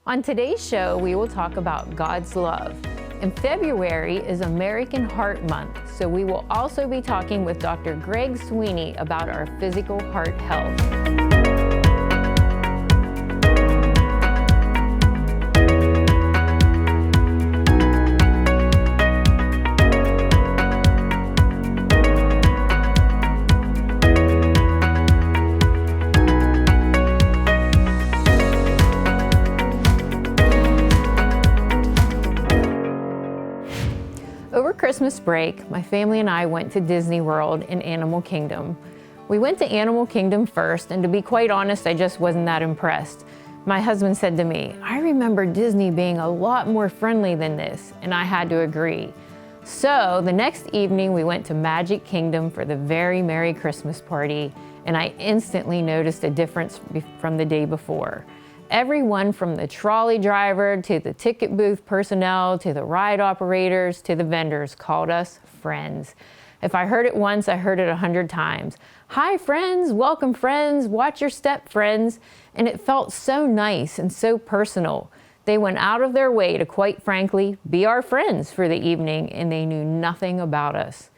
On today's show, we will talk about God's love. And February is American Heart Month, so we will also be talking with Dr. Greg Sweeney about our physical heart health. Over Christmas break, my family and I went to Disney World in Animal Kingdom. We went to Animal Kingdom first, and to be quite honest, I just wasn't that impressed. My husband said to me, "I remember Disney being a lot more friendly than this," and I had to agree. So the next evening we went to Magic Kingdom for the very Merry Christmas party, and I instantly noticed a difference from the day before. Everyone from the trolley driver to the ticket booth personnel to the ride operators to the vendors called us friends. If I heard it once, I heard it 100 times. "Hi friends, welcome friends, watch your step friends." And it felt so nice and so personal. They went out of their way to, quite frankly, be our friends for the evening, and they knew nothing about us.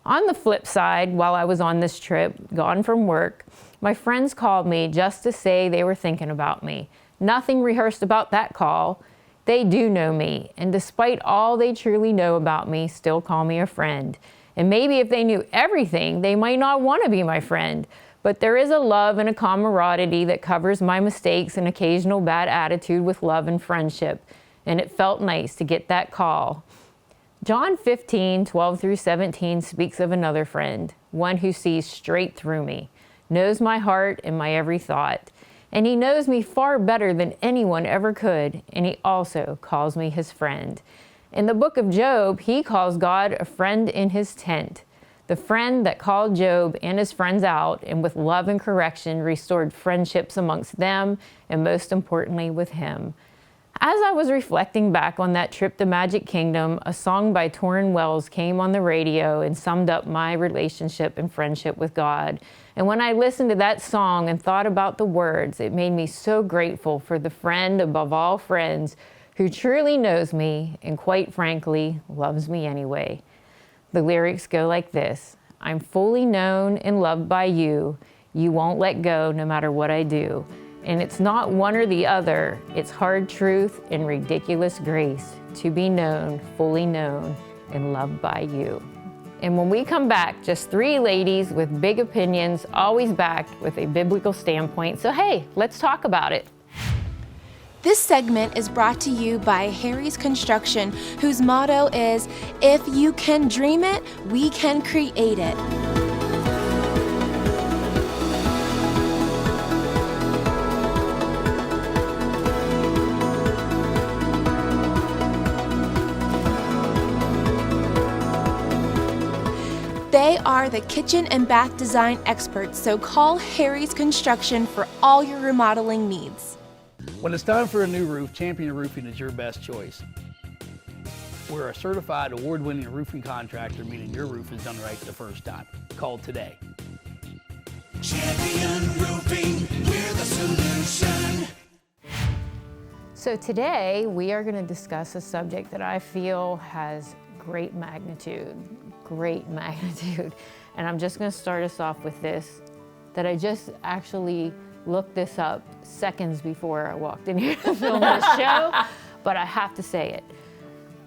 On the flip side, while I was on this trip, gone from work, my friends called me just to say they were thinking about me. Nothing rehearsed about that call. They do know me, and despite all they truly know about me, still call me a friend. And maybe if they knew everything, they might not want to be my friend. But there is a love and a camaraderie that covers my mistakes and occasional bad attitude with love and friendship. And it felt nice to get that call. John 15:12-17 speaks of another friend, one who sees straight through me, knows my heart and my every thought. And he knows me far better than anyone ever could, and he also calls me his friend. In the book of Job, he calls God a friend in his tent. The friend that called Job and his friends out, and with love and correction restored friendships amongst them, and most importantly with him. As I was reflecting back on that trip to Magic Kingdom, a song by Torrin Wells came on the radio and summed up my relationship and friendship with God. And when I listened to that song and thought about the words, it made me so grateful for the friend above all friends who truly knows me and, quite frankly, loves me anyway. The lyrics go like this: "I'm fully known and loved by you. You won't let go no matter what I do. And it's not one or the other, it's hard truth and ridiculous grace to be known, fully known, and loved by you." And when we come back, just three ladies with big opinions, always backed with a biblical standpoint. So hey, let's talk about it. This segment is brought to you by Harry's Construction, whose motto is, "If you can dream it, we can create it." They are the kitchen and bath design experts, so call Harry's Construction for all your remodeling needs. When it's time for a new roof, Champion Roofing is your best choice. We're a certified award-winning roofing contractor, meaning your roof is done right the first time. Call today. Champion Roofing, we're the solution. So today we are going to discuss a subject that I feel has great magnitude. And I'm just going to start us off with this, that I just actually looked this up seconds before I walked in here to film this show, but I have to say it.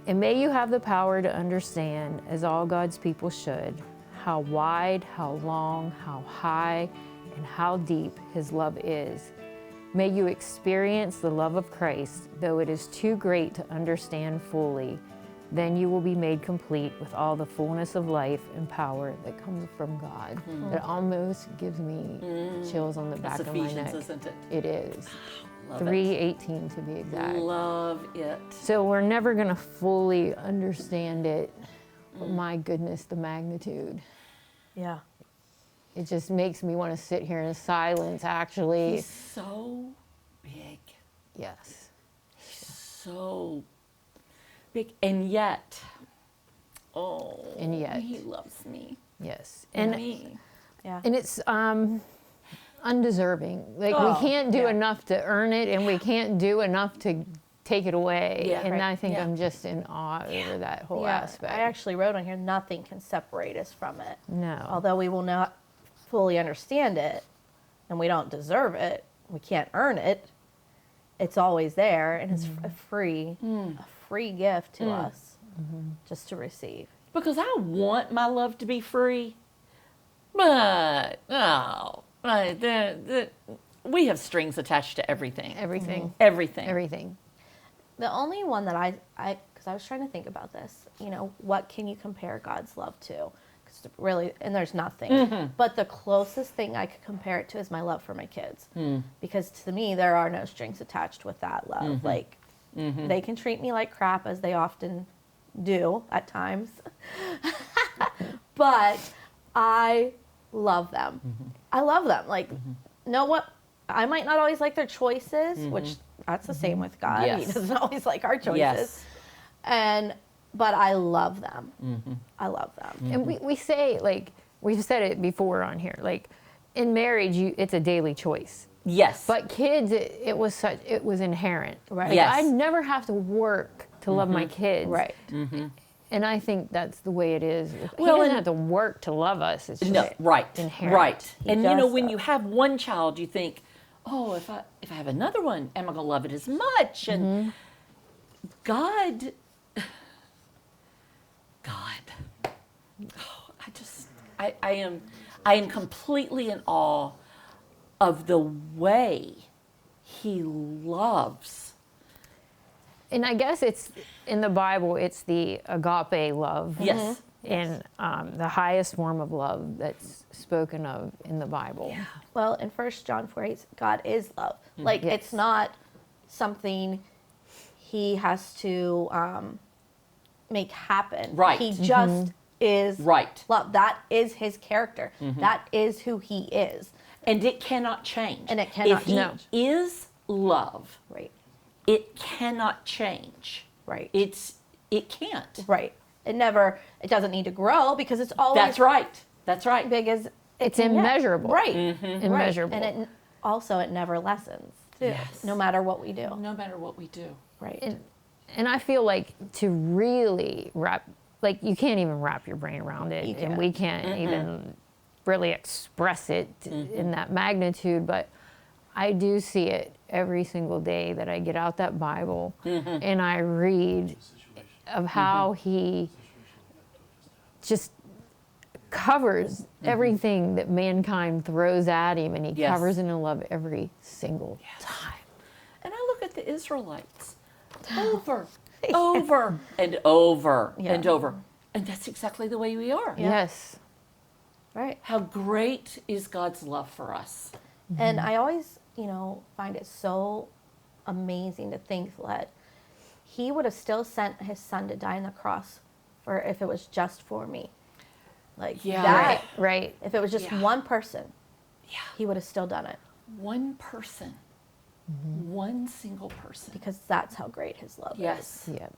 "And may you have the power to understand, as all God's people should, how wide, how long, how high, and how deep his love is. May you experience the love of Christ, though it is too great to understand fully. Then you will be made complete with all the fullness of life and power that comes from God." It almost gives me chills on the back of my neck. Isn't it? It is. Love 3:18 to be it. exact. Love it. So we're never going to fully understand it, but my goodness, the magnitude. Yeah. It just makes me want to sit here in silence, actually. He's so big. Yes. So big, and yet, And yet. he loves me. Yes. And me. Yeah. And it's undeserving. Like Oh, we can't do yeah. enough to earn it, and we can't do enough to take it away. Yeah. And Right. I think Yeah. I'm just in awe over that whole Yeah, aspect. I actually wrote on here, nothing can separate us from it. No. Although we will not fully understand it and we don't deserve it, we can't earn it, it's always there, and it's a free gift to us just to receive. Because I want my love to be free, but no, we have strings attached to everything. Everything. Everything. Everything. The only one that because I was trying to think about this, what can you compare God's love to? 'Cause really, and there's nothing. But the closest thing I could compare it to is my love for my kids. Because to me, there are no strings attached with that love. Like, they can treat me like crap, as they often do at times. But I love them. I love them. Like, know what? I might not always like their choices, which that's the same with God. Yes. He doesn't always like our choices. Yes. But I love them. I love them. And we say, like, we've said it before on here, like, in marriage, it's a daily choice. Yes. But kids, it was inherent. Right. Like, Yes. I never have to work to love my kids. Right. And I think that's the way it is. He Well, doesn't and- have to work to love us. It's just No, right, inherent. right. And does when so. you have one child, you think, oh, if I have another one, am I going to love it as much? And God, oh, I am completely in awe of the way He loves. And I guess it's in the Bible, it's the agape love. Yes. And the highest form of love that's spoken of in the Bible. Yeah. Well, in 1 John 4:8, God is love. Like, Yes. it's not something he has to make happen. Right. He just is Right. love. That is his character. That is who he is. And it cannot change. And it cannot If He change. is love, Right. it cannot change. Right. It can't. Right. It doesn't need to grow because it's always That's right. That's right. big as It's can get. immeasurable. Right. Immeasurable. Right. And it never lessens too, Yes. no matter what we do. No matter what we do. Right. And I feel like to really like, you can't even wrap your brain around it. You And can't. we can't even really express it in that magnitude. But I do see it every single day that I get out that Bible and I read of how he just covers everything that mankind throws at him, and he Yes. covers it in love every single time. And I look at the Israelites over, over, and over, Yeah. and over. And that's exactly the way we are. Yes. Right. How great is God's love for us? And I always, find it so amazing to think that he would have still sent his son to die on the cross for if it was just for me. Like Yeah. that, Right. if it was just Yeah. one person, Yeah. he would have still done it One person, one single person. because that's how great his love Yes. Yeah. is.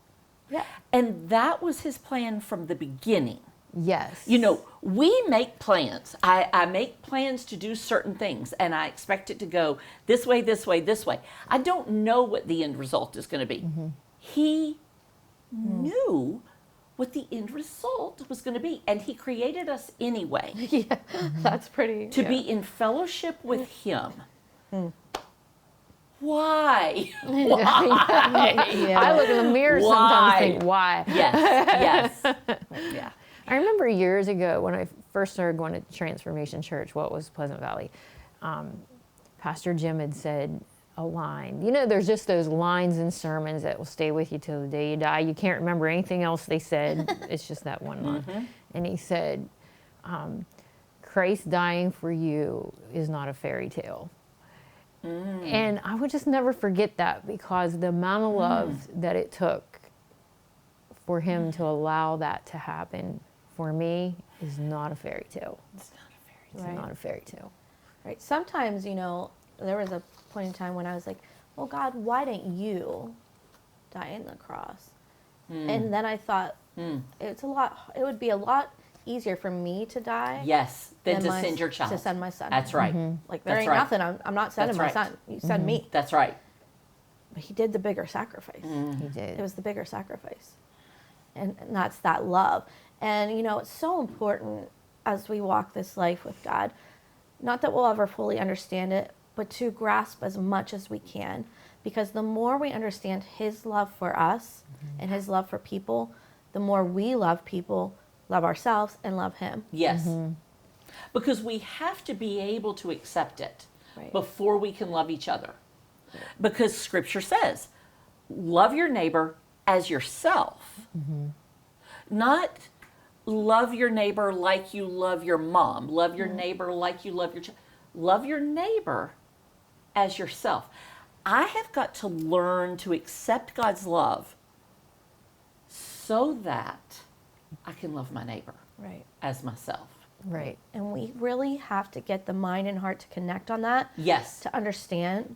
Yeah. And that was his plan from the beginning. Yes. We make plans. I make plans to do certain things, and I expect it to go this way, this way, this way. I don't know what the end result is going to be. He knew what the end result was going to be, and he created us anyway Yeah. That's pretty. to be in fellowship with him. Why? I look in the mirror sometimes and think, why? Yes, yes. Yeah. I remember years ago when I first started going to Transformation Church, what was Pleasant Valley, Pastor Jim had said a line. There's just those lines in sermons that will stay with you till the day you die. You can't remember anything else they said. It's just that one line. And he said, Christ dying for you is not a fairy tale. And I would just never forget that, because the amount of love that it took for him to allow that to happen for me is not a fairy tale. It's not a fairy It's Right. not a fairy tale. Right. Sometimes, there was a point in time when I was like, well, God, why didn't you die on the cross? And then I thought, it would be a lot easier for me to die. Yes, than to my- send your child. To send my son. That's right. Like there That's ain't right. nothing. I'm not sending That's my right. son. You send me. That's right. But he did the bigger sacrifice. Mm. He did. It was the bigger sacrifice. And that's that love. And, you know, it's so important as we walk this life with God, not that we'll ever fully understand it, but to grasp as much as we can. Because the more we understand his love for us and his love for people, the more we love people, love ourselves, and love him. Yes. Because we have to be able to accept it Right. before we can love each other. Because Scripture says, love your neighbor as yourself. Not love your neighbor like you love your mom. Love your neighbor like you love your child. Love your neighbor as yourself. I have got to learn to accept God's love so that I can love my neighbor Right. as myself. Right. And we really have to get the mind and heart to connect on that. Yes. To understand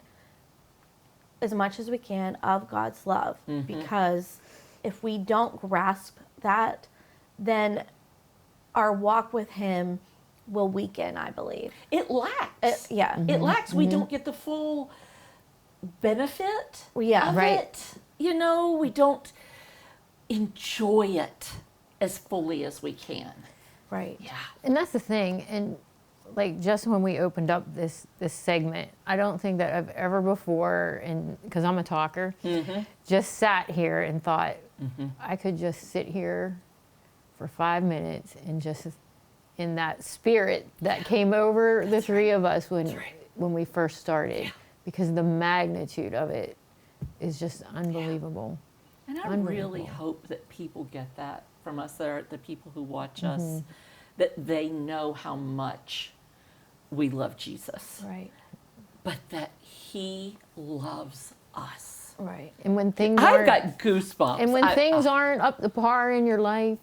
as much as we can of God's love. Because if we don't grasp that, then our walk with him will weaken, I believe. It lacks. Yeah. It lacks. We don't get the full benefit Yeah. of Right. it. You know, we don't enjoy it as fully as we can. Right. Yeah. And that's the thing. And like just when we opened up this segment, I don't think that I've ever before, and because I'm a talker, just sat here and thought I could just sit here for 5 minutes and just in that spirit that came over the three of us when we first started, because the magnitude of it is just unbelievable. And I Unbelievable. really hope that people get that from us, that are the people who watch us, that they know how much we love Jesus, Right. but that he loves us. Right. And when things I've aren't, got goosebumps. and when things aren't up to par in your life,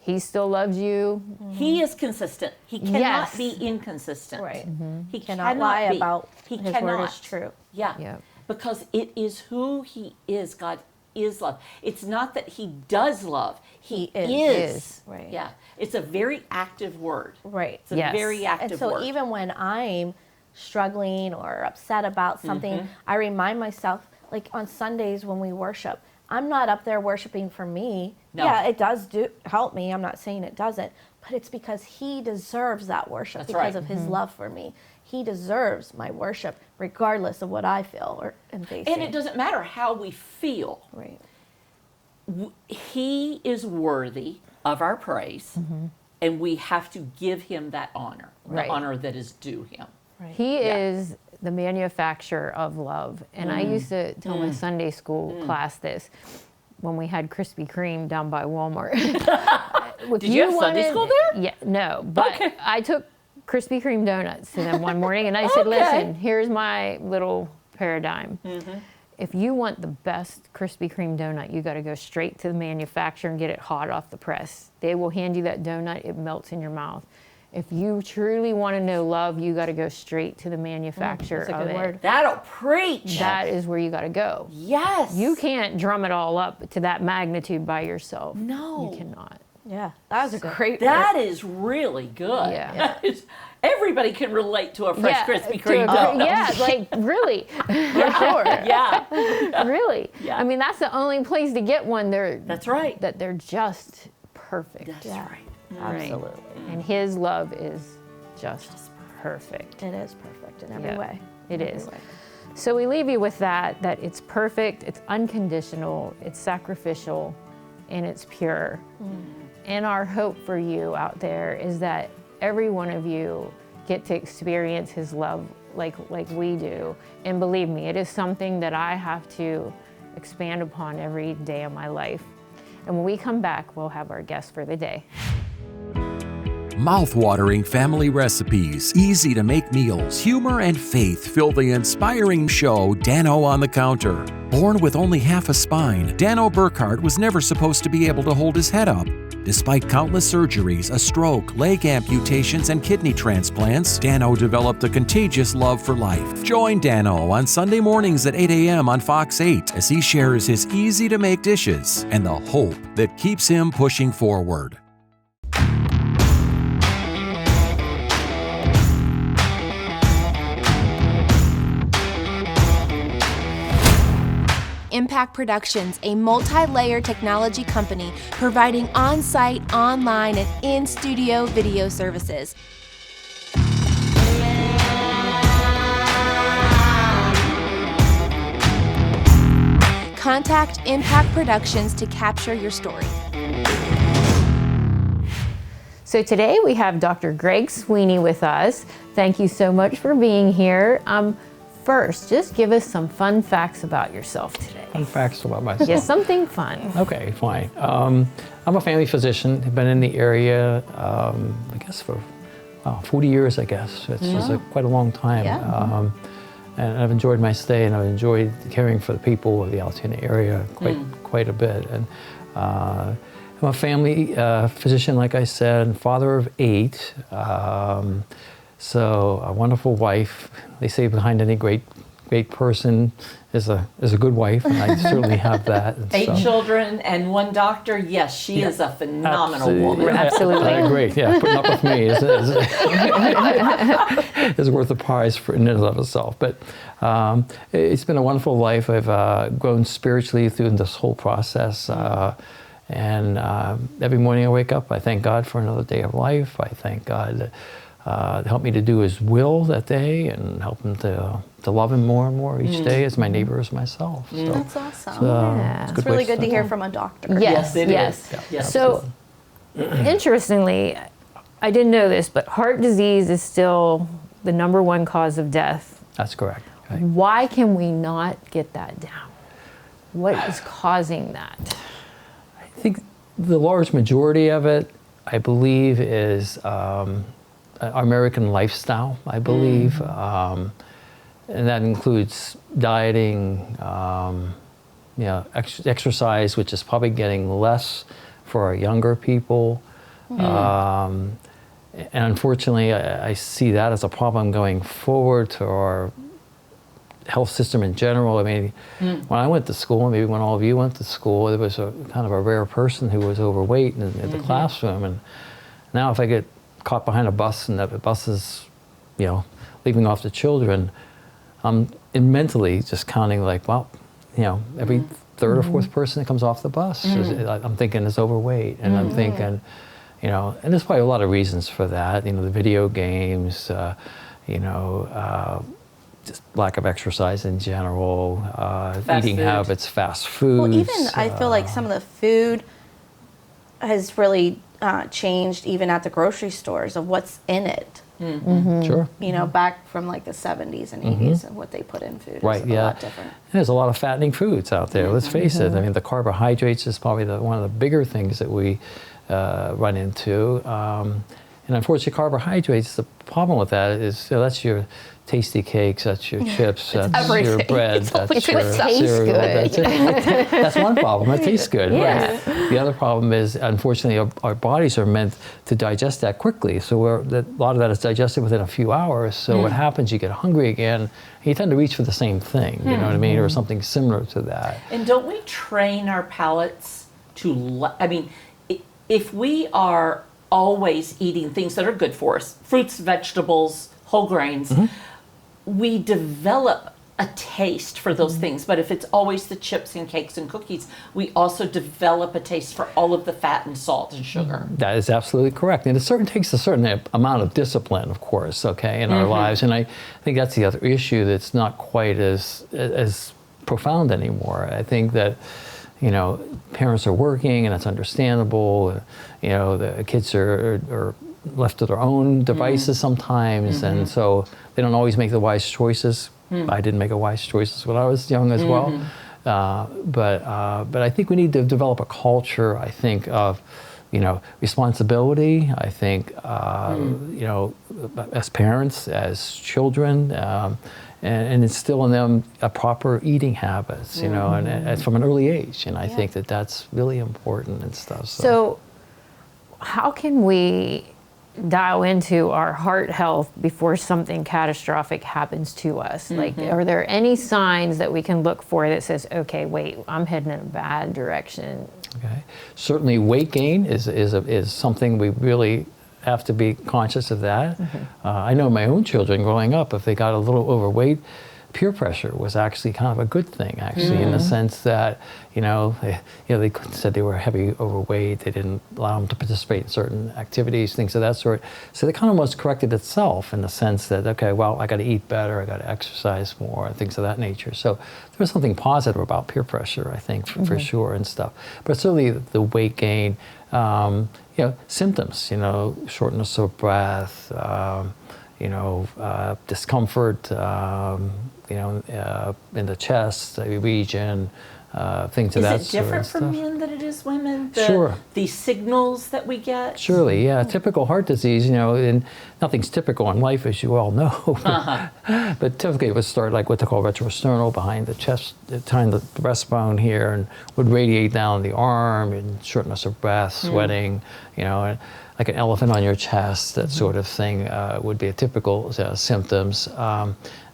he still loves you. He is consistent. He cannot Yes. be inconsistent. Right. He Cannot lie be. about He his cannot. word is true. Yeah. Yep. Because it is who he is. God is love. It's not that he does love. He is. Is. Right. Yeah. It's a very active word. Right. It's a Yes. very active And so word. even when I'm struggling or upset about something, I remind myself, like on Sundays when we worship, I'm not up there worshiping for me. No. Yeah, it does help me. I'm not saying it doesn't, but it's because he deserves that worship That's because right. of his love for me. He deserves my worship regardless of what I feel or am facing. and it doesn't matter how we feel. Right. He is worthy of our praise, and we have to give him that honor, Right. the honor that is due him. Right. He is the manufacturer of love. And I used to tell my Sunday school class this when we had Krispy Kreme down by Walmart. Did you have Sunday school there? Yeah, no. But Okay. I took Krispy Kreme donuts to them one morning and I said, listen, here's my little paradigm. If you want the best Krispy Kreme donut, you got to go straight to the manufacturer and get it hot off the press. They will hand you that donut, it melts in your mouth. If you truly want to know love, you got to go straight to the manufacturer That's a of good it. word. That'll preach. That is where you got to go. Yes. You can't drum it all up to that magnitude by yourself. No. You cannot. Yeah, that was a great That is really good. Yeah. That is- everybody can relate to a fresh Krispy to Kreme a- donut. Yeah, like really, Yeah. really. Yeah. I mean, that's the only place to get one. That's right. That they're just perfect. That's Yeah. right. Absolutely. And his love is just perfect. It is perfect in every Yeah, way. it Every is. way. So we leave you with that it's perfect, it's unconditional, it's sacrificial, and it's pure. And our hope for you out there is that every one of you get to experience his love like we do. And believe me, it is something that I have to expand upon every day of my life. And when we come back, we'll have our guest for the day. Mouth-watering family recipes, easy-to-make meals, humor, and faith fill the inspiring show Dano on the Counter. Born with only half a spine, Dano Burkhardt was never supposed to be able to hold his head up. Despite countless surgeries, a stroke, leg amputations, and kidney transplants, Dano developed a contagious love for life. Join Dano on Sunday mornings at 8 a.m. on Fox 8 as he shares his easy-to-make dishes and the hope that keeps him pushing forward. Impact Productions, a multi-layer technology company providing on-site, online, and in-studio video services. Contact Impact Productions to capture your story. So today we have Dr. Greg Sweeney with us. Thank you so much for being here. First, just give us some fun facts about yourself today. Fun facts about myself. Yes, something fun. Okay, fine. I'm a family physician. I've been in the area, I guess for 40 years, I guess. It's quite a long time. Yeah. And I've enjoyed my stay, and I've enjoyed caring for the people of the Altoona area quite a bit. And I'm a family physician, like I said, and father of 8. So a wonderful wife. They say behind any great person is a good wife, and I certainly have that. And 8 children and 1 doctor. Yes, she is a phenomenal woman. Absolutely. I agree. Yeah, putting up with me is worth a prize in and of itself. But it's been a wonderful life. I've grown spiritually through this whole process. And every morning I wake up, I thank God for another day of life. I thank God that help me to do His will that day, and help Him to love Him more and more each day as my neighbor as myself. So, That's awesome. Yeah. It's really good to hear from a doctor. Yes, it yes. is. Yes. So, interestingly, I didn't know this, but heart disease is still the #1 cause of death. That's correct. Okay. Why can we not get that down? What is causing that? I think the large majority of it, I believe, is our American lifestyle, I believe. And that includes dieting, exercise, which is probably getting less for our younger people. And unfortunately, I see that as a problem going forward to our health system in general. I mean, when I went to school, maybe when all of you went to school, there was a kind of a rare person who was overweight in the classroom. And now if I get caught behind a bus and that bus is, leaving off the children, I'm mentally just counting like, well, every third or fourth person that comes off the bus, I'm thinking is overweight. And I'm thinking, and there's probably a lot of reasons for that. The video games, just lack of exercise in general, eating habits, fast foods. Well, even I feel like some of the food has really changed, even at the grocery stores, of what's in it. Sure. Back from like the 70s and 80s, and what they put in food is a lot different. There's a lot of fattening foods out there. Let's face it. I mean, the carbohydrates is probably one of the bigger things that we run into. And unfortunately, carbohydrates, the problem with that is that's your tasty cakes, that's your chips, that's your bread, that's your cereal. That's one problem. It tastes good. Yeah. Right? The other problem is, unfortunately, our bodies are meant to digest that quickly. So a lot of that is digested within a few hours. So what happens, you get hungry again, and you tend to reach for the same thing, you know what I mean, or something similar to that. And don't we train our palates to, if we are always eating things that are good for us, fruits, vegetables, whole grains, we develop a taste for those things. But if it's always the chips and cakes and cookies, we also develop a taste for all of the fat and salt and sugar. That is absolutely correct. And it takes a certain amount of discipline, of course, in our lives. And I think that's the other issue that's not quite as profound anymore. I think that, parents are working, and it's understandable. The kids are left to their own devices sometimes, and so they don't always make the wise choices. I didn't make a wise choices when I was young as well. But I think we need to develop a culture, I think, of responsibility. I think, as parents, as children, and instill in them a proper eating habits, and from an early age. And I think that's really important and stuff. So how can we dial into our heart health before something catastrophic happens to us? Like, are there any signs that we can look for that says, okay, wait, I'm heading in a bad direction? Okay. Certainly weight gain is something we really have to be conscious of that. I know my own children growing up, if they got a little overweight, peer pressure was actually kind of a good thing, actually, in the sense that, they said they were heavy, overweight, they didn't allow them to participate in certain activities, things of that sort. So they kind of almost corrected itself in the sense that, okay, well, I got to eat better, I got to exercise more, things of that nature. So there was something positive about peer pressure, I think, for sure, and stuff. But certainly the weight gain, symptoms, shortness of breath, discomfort, in the chest region, things of that sort. Is it different for stuff. men than it is women? Sure. The signals that we get? Surely, yeah. Typical heart disease, and nothing's typical in life, as you all know. But typically it would start like what they call retrosternal, behind the chest, behind the breastbone here, and would radiate down the arm, and shortness of breath, sweating, and like an elephant on your chest, that sort of thing would be a typical symptoms.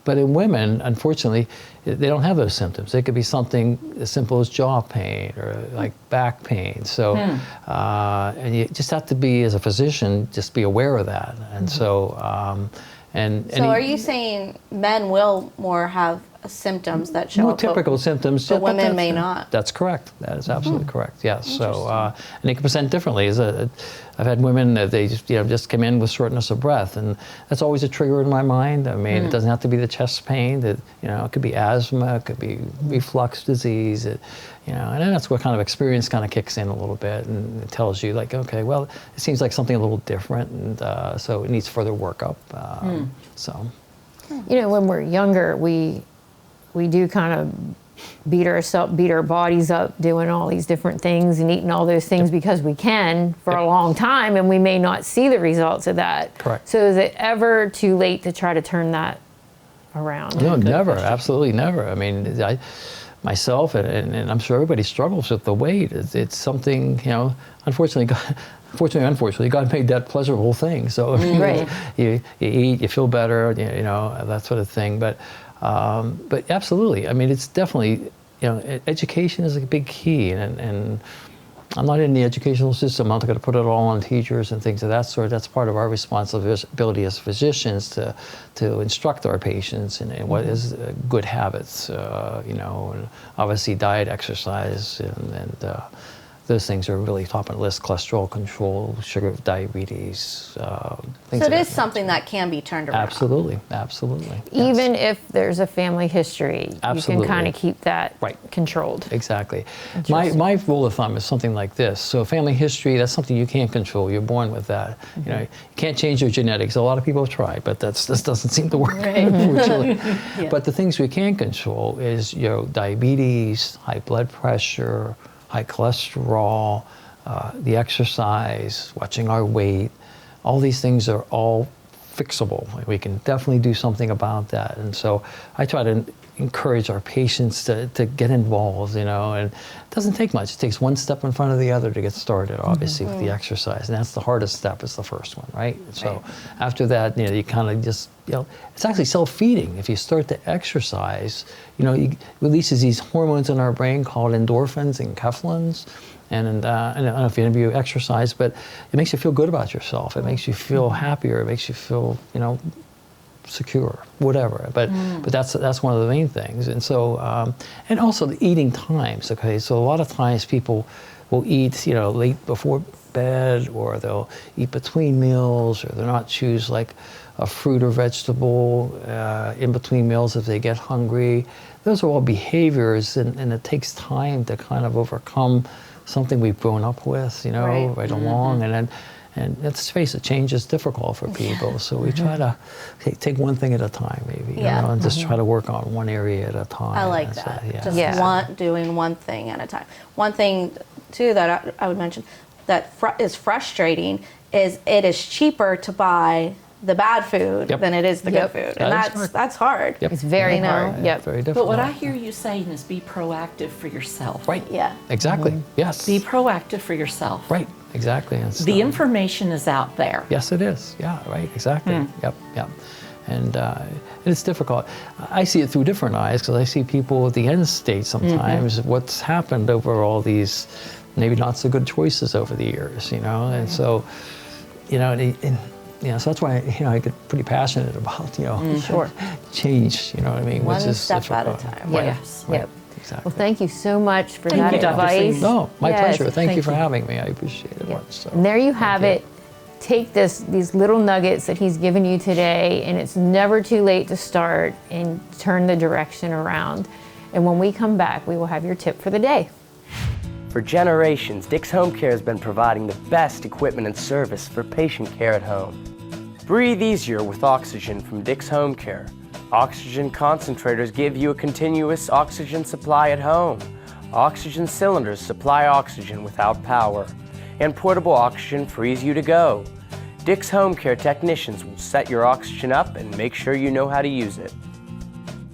But in women, unfortunately, they don't have those symptoms. It could be something as simple as jaw pain or like back pain. So, and you just have to be, as a physician, just be aware of that. And so, So are you saying men will more have symptoms that show more up, typical symptoms, but women may not? That's correct. That is absolutely correct. Yes. So, and they can present differently. I've had women that they just come in with shortness of breath, and that's always a trigger in my mind. I mean, it doesn't have to be the chest pain. That it could be asthma, it could be reflux disease. And then that's what kind of experience kind of kicks in a little bit, and it tells you like, okay, well, it seems like something a little different, and so it needs further workup. So, when we're younger, we do kind of beat our bodies up doing all these different things and eating all those things because we can for a long time, and we may not see the results of that. Correct. So is it ever too late to try to turn that around? No, never. Absolutely never. I mean, myself and I'm sure everybody struggles with the weight. It's something, unfortunately, God made that pleasurable thing. So Right. you eat, you feel better, that sort of thing. But absolutely, I mean, it's definitely, education is a big key, and I'm not in the educational system. I'm not going to put it all on teachers and things of that sort. That's part of our responsibility as physicians to instruct our patients in what is good habits, and obviously diet, exercise, and those things are really top on the list. Cholesterol control, sugar, diabetes, things So it like is that. something that can be turned around. Absolutely, absolutely. Even if there's a family history, Absolutely. you can kind of keep that Right. controlled. Exactly. My rule of thumb is something like this. So family history, that's something you can't control. You're born with that. You can't change your genetics. A lot of people have tried, but this doesn't seem to work, unfortunately. But the things we can control is diabetes, high blood pressure, high cholesterol, the exercise, watching our weight. All these things are all fixable. We can definitely do something about that. And so I try to encourage our patients to get involved, and it doesn't take much. It takes one step in front of the other to get started, obviously, with the exercise. And that's the hardest step, is the first one, right? So after that, you kind of just, it's actually self-feeding. If you start to exercise, it releases these hormones in our brain called endorphins and enkephalins. And I don't know if any of you exercise, but it makes you feel good about yourself. It makes you feel happier. It makes you feel, secure, whatever. But that's one of the main things. And so, and also the eating times. Okay, so a lot of times people will eat, late before bed, or they'll eat between meals, or they'll not choose like a fruit or vegetable in between meals if they get hungry. Those are all behaviors, and it takes time to kind of overcome something we've grown up with, right along, and let's face it, change is difficult for people. So we try to take one thing at a time, maybe, and just try to work on one area at a time. I like that. Just doing one thing at a time. One thing, too, that I would mention that is frustrating is it is cheaper to buy the bad food than it is the good food. And that's hard. It's very hard. Very difficult. But what I hear you saying is be proactive for yourself. Right. Yeah. Exactly. Yes. Be proactive for yourself. Right. Exactly. And The information is out there. Yes, it is. Yeah. Right. Exactly. Yep. And it's difficult. I see it through different eyes, because I see people at the end state sometimes. What's happened over all these maybe not so good choices over the years, and so, and Yeah, so that's why I get pretty passionate about Sure. change. You know what I mean? One which is step at a difficult. time. Right, Yes. right, Yep. exactly. Well, thank you so much for Thank that you, Dr. advice. Sweeney. No, my Yes, pleasure. Thank you for you. having me. I appreciate it much. So. And there you have Thank it. Take these little nuggets that he's given you today, and it's never too late to start and turn the direction around. And when we come back, we will have your tip for the day. For generations, Dick's Home Care has been providing the best equipment and service for patient care at home. Breathe easier with oxygen from Dick's Home Care. Oxygen concentrators give you a continuous oxygen supply at home. Oxygen cylinders supply oxygen without power. And portable oxygen frees you to go. Dick's Home Care technicians will set your oxygen up and make sure you know how to use it.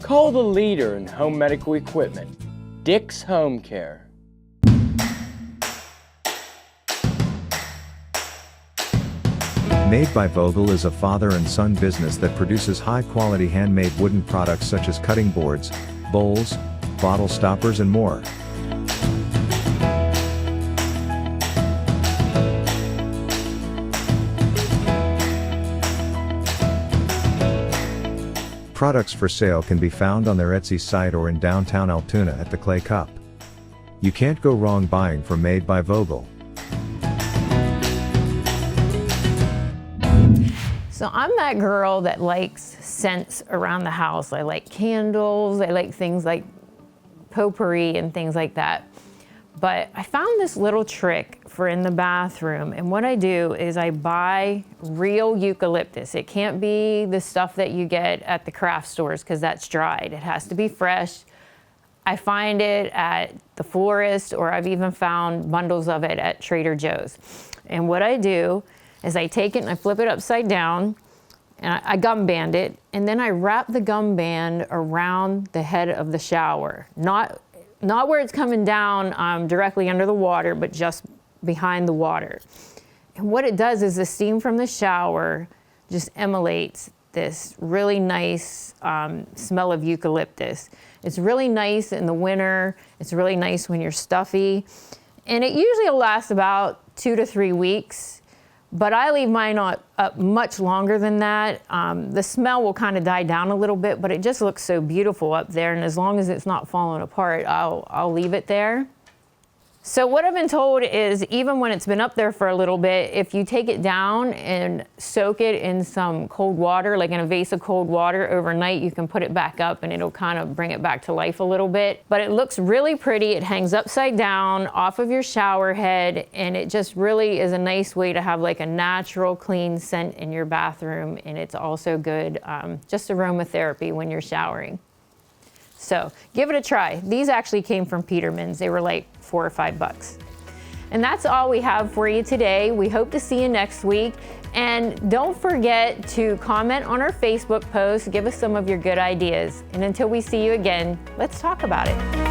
Call the leader in home medical equipment, Dick's Home Care. Made by Vogel is a father and son business that produces high-quality handmade wooden products such as cutting boards, bowls, bottle stoppers, and more. Products for sale can be found on their Etsy site or in downtown Altoona at the Clay Cup. You can't go wrong buying from Made by Vogel. So I'm that girl that likes scents around the house. I like candles, I like things like potpourri and things like that. But I found this little trick for in the bathroom, and what I do is I buy real eucalyptus. It can't be the stuff that you get at the craft stores because that's dried. It has to be fresh. I find it at the florist, or I've even found bundles of it at Trader Joe's. And what I do is I take it and I flip it upside down, and I gum band it, and then I wrap the gum band around the head of the shower. Not where it's coming down directly under the water, but just behind the water. And what it does is the steam from the shower just emanates this really nice smell of eucalyptus. It's really nice in the winter. It's really nice when you're stuffy. And it usually will last about 2 to 3 weeks. But I leave mine up much longer than that. The smell will kind of die down a little bit, but it just looks so beautiful up there. And as long as it's not falling apart, I'll leave it there. So what I've been told is even when it's been up there for a little bit, if you take it down and soak it in some cold water, like in a vase of cold water overnight, you can put it back up and it'll kind of bring it back to life a little bit. But it looks really pretty. It hangs upside down off of your shower head, and it just really is a nice way to have like a natural, clean scent in your bathroom. And it's also good, just aromatherapy when you're showering. So give it a try. These actually came from Peterman's. They were like $4 or $5. And that's all we have for you today. We hope to see you next week. And don't forget to comment on our Facebook post. Give us some of your good ideas. And until we see you again, let's talk about it.